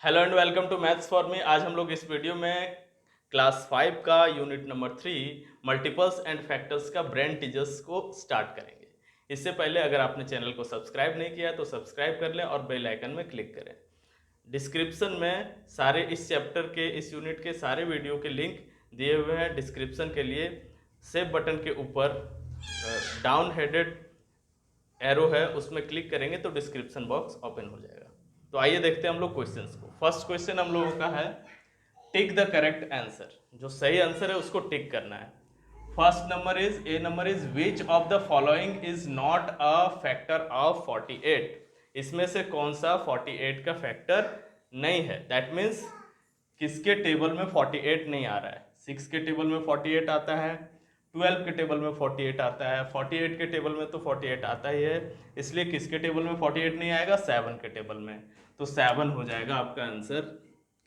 Hello and welcome to maths for me. आज हम लोग इस वीडियो में क्लास 5 का unit number 3 multiples and factors का ब्रेन टीजर्स को स्टार्ट करेंगे। इससे पहले अगर आपने चैनल को सब्सक्राइब नहीं किया तो सब्सक्राइब कर लें और बेल आइकन में क्लिक करें। डिस्क्रिप्शन में सारे इस चैप्टर के इस यूनिट के सारे वीडियो के लिंक दिए हुए हैं। डिस्क्रिप्शन के लिए सेव बटन के ऊपर डाउन हेडेड एरो है, उसमें क्लिक करेंगे तो डिस्क्रिप्शन बॉक्स ओपन हो जाएगा। तो आइए देखते हैं हम लोग क्वेश्चंस को। फर्स्ट क्वेश्चन हम लोगों का है टिक द करेक्ट आंसर। जो सही आंसर है उसको टिक करना है। First number is a number is which of the following is not a factor of 48। इसमें से कौन सा 48 का फैक्टर नहीं है? दैट मीन्स किसके टेबल में 48 नहीं आ रहा है? 6 के टेबल में 48 आता है, 12 के टेबल में 48 आता है, 48 के टेबल में तो 48 आता ही है। इसलिए किसके टेबल में 48 नहीं आएगा? 7 के टेबल में। तो 7 हो जाएगा आपका आंसर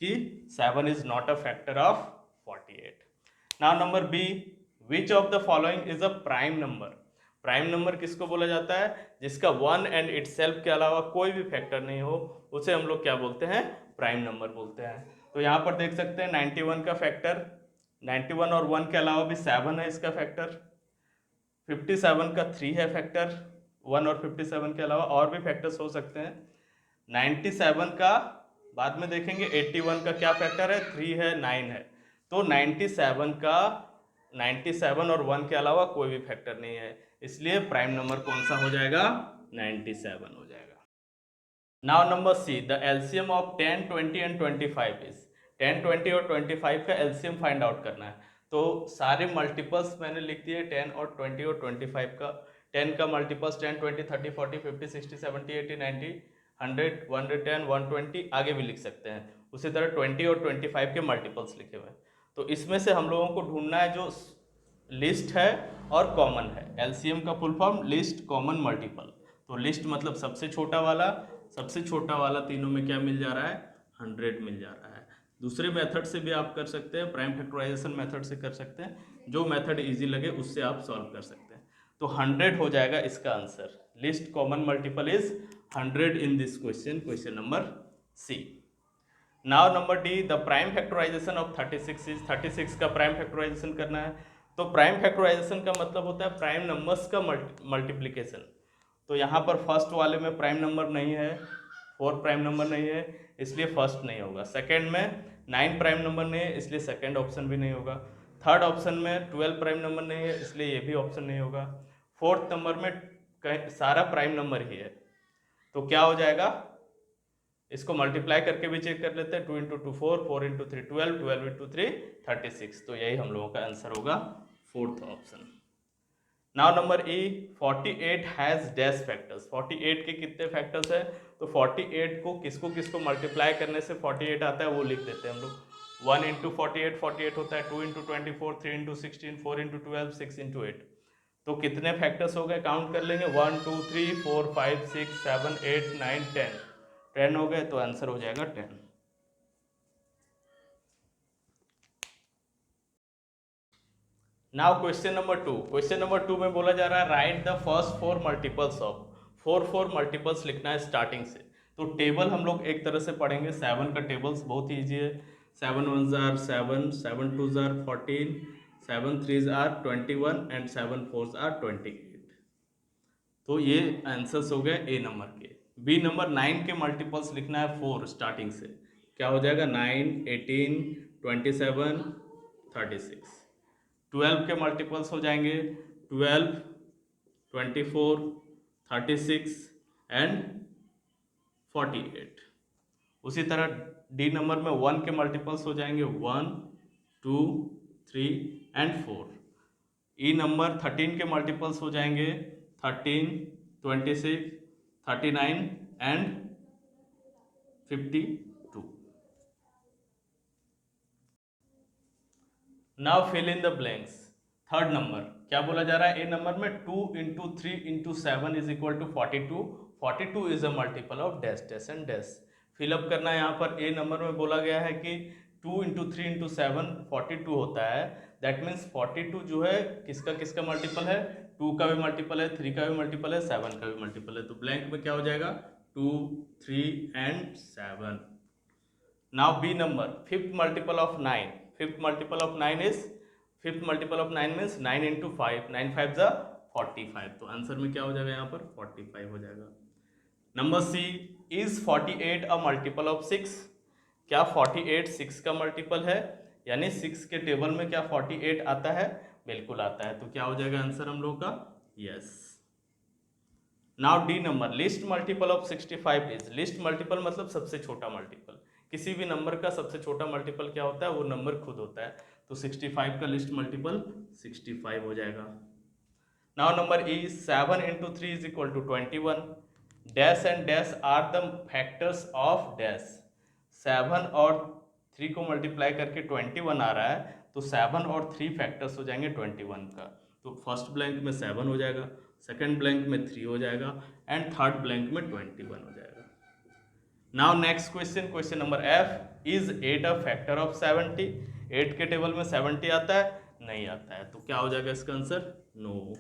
कि 7 is not a factor of 48। Now number B, which of the following is a prime number. Prime number किसको बोला जाता है? जिसका 1 एंड इटसेल्फ के अलावा कोई भी फैक्टर नहीं हो, उसे हम लोग क्या बोलते हैं? प्राइम नंबर बोलते हैं। तो यहाँ पर देख सकते हैं 91 का फैक्टर, 91 और 1 के अलावा भी 7 है इसका फैक्टर। 57 का 3 है फैक्टर, 1 और 57 के अलावा और भी फैक्टर्स हो सकते हैं। 97 का बाद में देखेंगे। 81 का क्या फैक्टर है? 3 है, 9 है। तो 97 का 97 और 1 के अलावा कोई भी फैक्टर नहीं है, इसलिए प्राइम नंबर कौन सा हो जाएगा? 97 हो जाएगा। Now number C, the LCM of 10, 20 and 25 is. 10, 20 और 25 का एलसीएम फाइंड आउट करना है। तो सारे मल्टीपल्स मैंने लिख दिए 10 और 20 और 25 का। 10 का मल्टीपल्स 10, 20, 30, 40, 50, 60, 70, 80, 90, 100, 110, 120 आगे भी लिख सकते हैं। उसी तरह 20 और 25 के मल्टीपल्स लिखे हुए हैं। तो इसमें से हम लोगों को ढूंढना है जो लिस्ट है और कॉमन है। एलसीएम का full form list common multiple. तो लिस्ट मतलब सबसे छोटा वाला, सबसे छोटा वाला तीनों में क्या मिल जा रहा है? 100 मिल जा रहा है। दूसरे मेथड से भी आप कर सकते हैं, प्राइम फैक्टराइजेशन मेथड से कर सकते हैं, जो मेथड इजी लगे उससे आप सॉल्व कर सकते हैं। तो 100 हो जाएगा इसका answer. Least common multiple is 100 in this question, question number C. Now number D, the prime factorisation of 36 is. 36 का प्राइम फैक्टराइजेशन करना है। तो प्राइम फैक्टराइजेशन का मतलब होता है प्राइम नंबर्स का मल्टीप्लिकेशन। तो यहाँ पर फर्स्ट वाले में प्राइम नंबर नहीं है, 4 प्राइम नंबर नहीं है, इसलिए फर्स्ट नहीं होगा। सेकेंड में 9 प्राइम नंबर नहीं है, इसलिए सेकेंड ऑप्शन भी नहीं होगा। थर्ड ऑप्शन में 12 प्राइम नंबर नहीं है, इसलिए ये भी ऑप्शन नहीं होगा। फोर्थ नंबर में सारा प्राइम नंबर ही है, तो क्या हो जाएगा? इसको मल्टीप्लाई करके भी चेक कर लेते हैं। 2 इंटू 2 4, 4 इंटू 3 12, 12 इंटू 3 36। तो यही हम लोगों का आंसर होगा, fourth option. Now number E, 48 has dash factors. 48 के कितने फैक्टर्स है? तो 48 को किसको किसको मल्टीप्लाई करने से 48 आता है वो लिख देते हैं हम लोग। 1 इंटू 48 48 होता है, 2 इंटू 24, 3 इंटू 16, 4 इंटू 12, 6 इंटू 8। तो कितने फैक्टर्स हो गए? काउंट कर लेंगे। 1 2 3 4 5 6 7 8 9 10। 10 हो गए, तो आंसर हो जाएगा 10। Now question number 2। Question number 2 में बोला जा रहा है right the first 4 multiples of. 4 multiples लिखना है स्टार्टिंग से। तो टेबल हम लोग एक तरह से पढ़ेंगे। 7 का टेबल्स बहुत ही ईजी है। 7 1s are 7, 7 2s are 14, 7 3s are 21 and 7 4s are 28। तो ये आंसर्स हो गए ए नंबर के। बी नंबर 9 के मल्टीपल्स लिखना है 4 स्टार्टिंग से। क्या हो जाएगा? 9 18 27 36। 12 के मल्टीपल्स हो जाएंगे 12 24 36 एंड 48। उसी तरह डी नंबर में 1 के मल्टीपल्स हो जाएंगे 1 2 3 एंड 4। ई नंबर 13 के मल्टीपल्स हो जाएंगे 13 26 39 and 52। Now fill in the blanks. Third number क्या बोला जा रहा है? ए नंबर में 2 into 3 into 7 is equal to 42। 42 is a multiple of dash dash and dash. Fill up करना है। यहाँ पर ए नंबर में बोला गया है कि 2 इंटू 3 इंटू 7 42 होता है। दैट मीन्स 42 जो है किसका किसका मल्टीपल है? 2 का भी मल्टीपल है, 3 का भी मल्टीपल है, 7 का भी मल्टीपल है। तो ब्लैंक में क्या हो जाएगा? 2 3 and 7। Now B number, fifth multiple of 9, fifth multiple of 9 is, fifth multiple of 9 means 9 into 5, 9 5 जा 45, तो आंसर में क्या हो जाएगा यहाँ पर 45 हो जाएगा। Number C, is 48 a multiple of 6, क्या 48 6 का मल्टीपल है, यानी 6 के टेबल में क्या 48 आता है, बिल्कुल आता है, तो क्या हो जाएगा आंसर हम लोग का, yes. Now D number, list multiple of 65 is, list multiple मतलब सबसे छोटा मल्टीपल, किसी भी नंबर का सबसे छोटा मल्टीपल क्या होता है, वो नंबर खुद होता है, तो 65 का लिस्ट मल्टीपल 65 हो जाएगा। Now number E, 7 into 3 is equal to 21, dash and dash are the factors of dash, 7 और 3 को मल्टीप्लाई करके 21 आ रहा है, तो 7 और 3 फैक्टर्स हो जाएंगे 21 का, तो फर्स्ट ब्लैंक में 7 हो जाएगा, सेकंड ब्लैंक में 3 हो जाएगा, एंड थर्ड ब्लैंक में 21 हो जाएगा। Now next question, question number F, is 8 a factor of 70, 8 के टेबल में 70 आता है, नहीं आता है, तो क्या हो जाएगा इसका answer, no.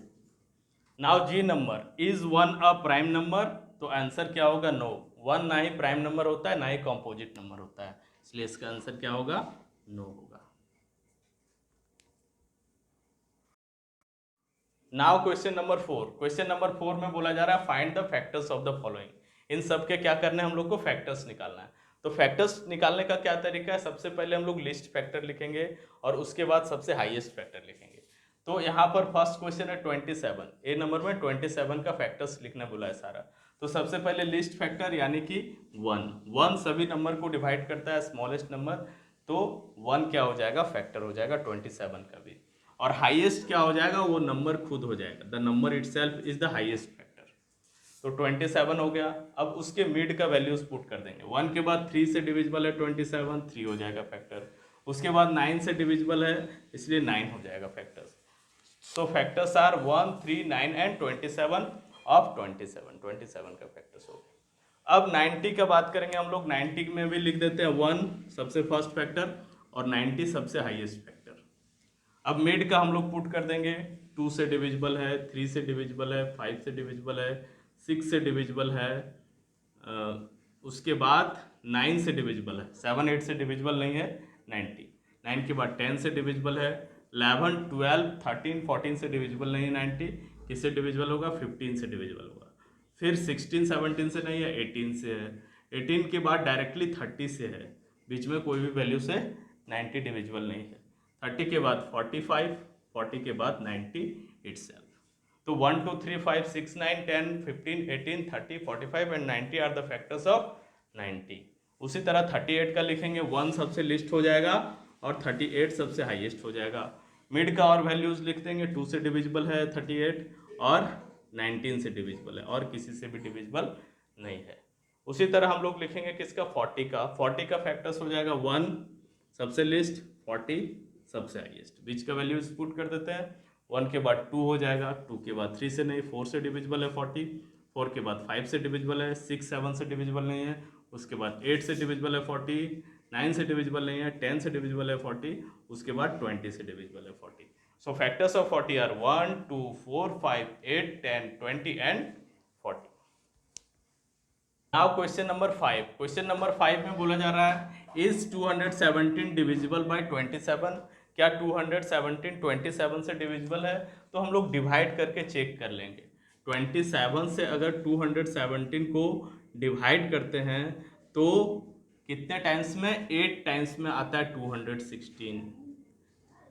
Now G number, is 1 a prime number, तो आंसर क्या होगा, नो, 1 ना ही प्राइम नंबर होता है ना ही कॉम्पोजिट नंबर होता है, इसलिए इसका आंसर क्या होगा, नो होगा। Now question number 4, question number 4 में बोला जा रहा है find the factors of the following, इन सब के क्या करना है हम लोग को, फैक्टर्स निकालना है। तो फैक्टर्स निकालने का क्या तरीका है, सबसे पहले हम लोग लिस्ट फैक्टर लिखेंगे और उसके बाद सबसे हाईएस्ट फैक्टर लिखेंगे। तो यहाँ पर फर्स्ट क्वेश्चन है 27, ए नंबर में 27 का फैक्टर्स लिखना बोला है सारा, तो सबसे पहले लिस्ट फैक्टर यानी कि 1 सभी नंबर को डिवाइड करता है स्मॉलेस्ट नंबर, तो 1 क्या हो जाएगा, फैक्टर हो जाएगा 27 का भी, और हाईएस्ट क्या हो जाएगा, वो नंबर खुद हो जाएगा, the number itself is the highest factor, तो 27 हो गया। अब उसके मिड का वैल्यूज पुट कर देंगे, 1 के बाद 3 से डिविजिबल है 27, 3 हो जाएगा फैक्टर, उसके बाद 9 से डिविजिबल है इसलिए 9 हो जाएगा factors, so factors are 1 3 9 and 27 of 27 का फैक्टर्स हो गया। अब 90 का बात करेंगे हम लोग, 90 में भी लिख देते हैं 1 सबसे फर्स्ट फैक्टर और 90 सबसे हाईएस्ट फैक्टर। अब मिड का हम लोग पुट कर देंगे, 2 से डिविजिबल है, 3 से डिविजिबल है, 5 से डिविजिबल है, 6 से डिविजिबल है, उसके बाद 9 से डिविजिबल है, 7 8 से डिविजिबल नहीं है 90, 9 के बाद 10 से डिविजिबल है, 11 12 13 14 से डिविजिबल नहीं है 90, किससे डिविजिबल होगा, 15 से डिविजिबल होगा, फिर 16 17 से नहीं है 18 से है, 18 के बाद डायरेक्टली 30 से है, बीच में कोई भी वैल्यू से 90 डिविजिबल नहीं है, 30 के बाद 45, 40 के बाद 90 इटसेल्फ, तो 1 2 3 5 6 9 10 15 18 30 45 and 90 are the factors of 90। उसी तरह 38 का लिखेंगे, 1 सबसे लिस्ट हो जाएगा और 38 सबसे हाईएस्ट हो जाएगा, मिड का और वैल्यूज लिख देंगे, 2 से डिविजिबल है 38 और 19 से डिविजिबल है और किसी से भी डिविजिबल नहीं है। उसी तरह हम लोग लिखेंगे किसका, 40 का फैक्टर्स हो जाएगा 1 सबसे लिस्ट, 40 सबसे हाईएस्ट, बीच का वैल्यूज पुट कर देते हैं, 1 के बाद 2 हो जाएगा, 2 के बाद 3 से नहीं, 4 से डिविजिबल है 40, 4 के बाद 5 से डिविजिबल है, 6 7 से डिविजिबल नहीं है, उसके बाद 8 से डिविजिबल है 40, 9 से डिविजिबल नहीं है, 10 से डिविजिबल है 40, उसके बाद 20 से डिविजिबल है 40। So factors of 40 are 1 2 4 5 8 10 20 and 40। Now question number 5, question number 5 में बोला जा रहा है इज 217 डिविजिबल बाय 27, क्या 217 27 से डिविजिबल है, तो हम लोग डिवाइड करके चेक कर लेंगे, 27 से अगर 217 को डिवाइड करते हैं तो कितने टाइम्स में, 8 टाइम्स में आता है 216,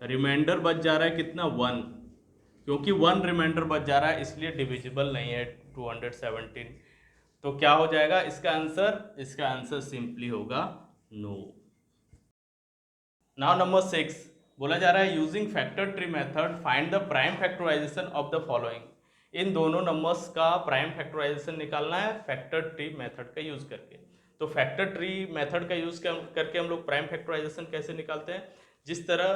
रिमाइंडर बच जा रहा है कितना 1, क्योंकि 1 रिमाइंडर बच जा रहा है इसलिए डिविजिबल नहीं है 217, तो क्या हो जाएगा इसका आंसर, इसका आंसर सिंपली होगा नो। नाउ नंबर 6 बोला जा रहा है using factor tree method find the prime factorisation of the following, इन दोनों नंबर्स का प्राइम फैक्टराइजेशन निकालना है फैक्टर ट्री मेथड का यूज करके। तो फैक्टर ट्री मेथड का यूज करके हम लोग प्राइम फैक्टराइजेशन कैसे निकालते हैं, जिस तरह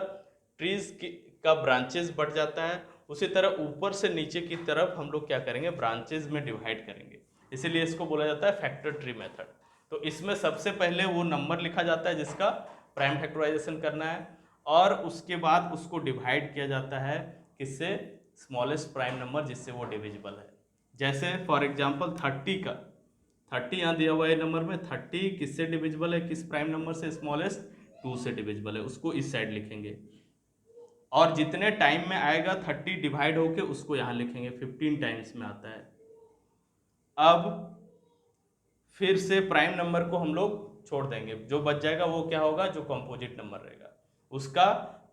ट्रीज का ब्रांचेस बढ़ जाता है उसी तरह ऊपर से नीचे की तरफ हम लोग क्या करेंगे, ब्रांचेस में डिवाइड करेंगे, इसीलिए इसको बोला जाता है फैक्टर ट्री मेथड। तो इसमें सबसे पहले वो नंबर लिखा जाता है जिसका प्राइम फैक्टराइजेशन करना है और उसके बाद उसको डिवाइड किया जाता है किससे, स्मॉलेस्ट प्राइम नंबर जिससे वो डिविजिबल है। जैसे फॉर एग्जांपल 30 30 यहाँ दिया हुआ है नंबर में, 30 किससे डिविजिबल है, किस प्राइम नंबर से, स्मॉलेस्ट 2 से डिविजिबल है, उसको इस साइड लिखेंगे। और जितने टाइम में आएगा 30 डिवाइड होके उसको यहाँ लिखेंगे, 15 टाइम्स में आता है। अब फिर से प्राइम नंबर को हम लोग छोड़ देंगे, जो बच जाएगा वो क्या होगा, जो कंपोजिट नंबर रहेगा उसका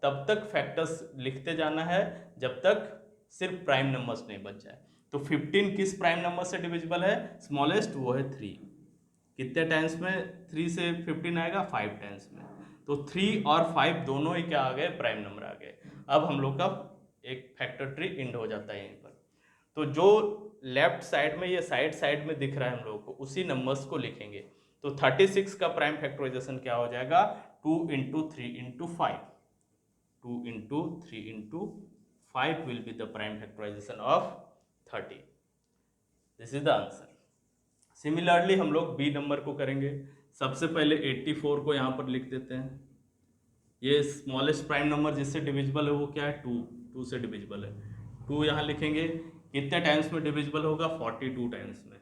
तब तक फैक्टर्स लिखते जाना है जब तक सिर्फ प्राइम नंबर्स नहीं बच जाए। तो 15 किस प्राइम नंबर से डिविजिबल है, स्मॉलेस्ट वो है 3। कितने टाइम्स में 3 से 15 आएगा, 5 टाइम्स में। तो 3 और 5 दोनों ही क्या आ गए, प्राइम नंबर आ गए। अब हम लोग का एक फैक्टर ट्री इंड हो जाता है यहीं पर। तो जो लेफ्ट साइड में, ये साइड में दिख रहा है हम लोग को, उसी नंबर्स को लिखेंगे। तो 36 का प्राइम फैक्टराइजेशन क्या हो जाएगा, 2 into 3 into 5, 2 into 3 into 5 will be the prime factorisation of 30। This is the answer. Similarly हम लोग बी नंबर को करेंगे। सबसे पहले 84 को यहाँ पर लिख देते हैं। ये स्मॉलेस्ट प्राइम नंबर जिससे डिविजिबल है वो क्या है, 2 से डिविजिबल है। 2 यहाँ लिखेंगे, कितने टाइम्स में डिविजिबल होगा, 42 टाइम्स में।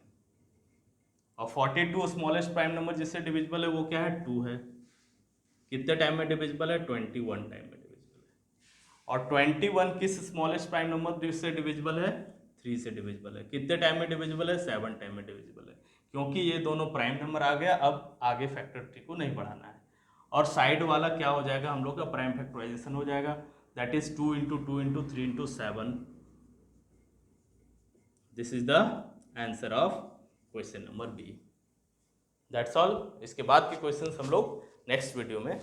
और 42 स्मॉलेस्ट प्राइम नंबर जिससे डिविजिबल है वो क्या है, 2 है। कितने टाइम में डिविजिबल है, 21 टाइम में डिविजिबल है। और 21 किस स्मॉलेस्ट प्राइम नंबर जिससे डिविजिबल है, 3 से डिविजिबल है। कितने टाइम में डिविजिबल है, 7 टाइम में डिविजिबल है। क्योंकि ये दोनों प्राइम नंबर आ गया, अब आगे फैक्टर ट्री को नहीं बढ़ाना है। और साइड वाला क्या हो जाएगा, हम लोग का प्राइम फैक्टराइजेशन हो जाएगा, that is 2 into 2 into 3 into 7। This is the answer of question number B. That's all. इसके बाद के क्वेश्चंस हम लोग नेक्स्ट वीडियो में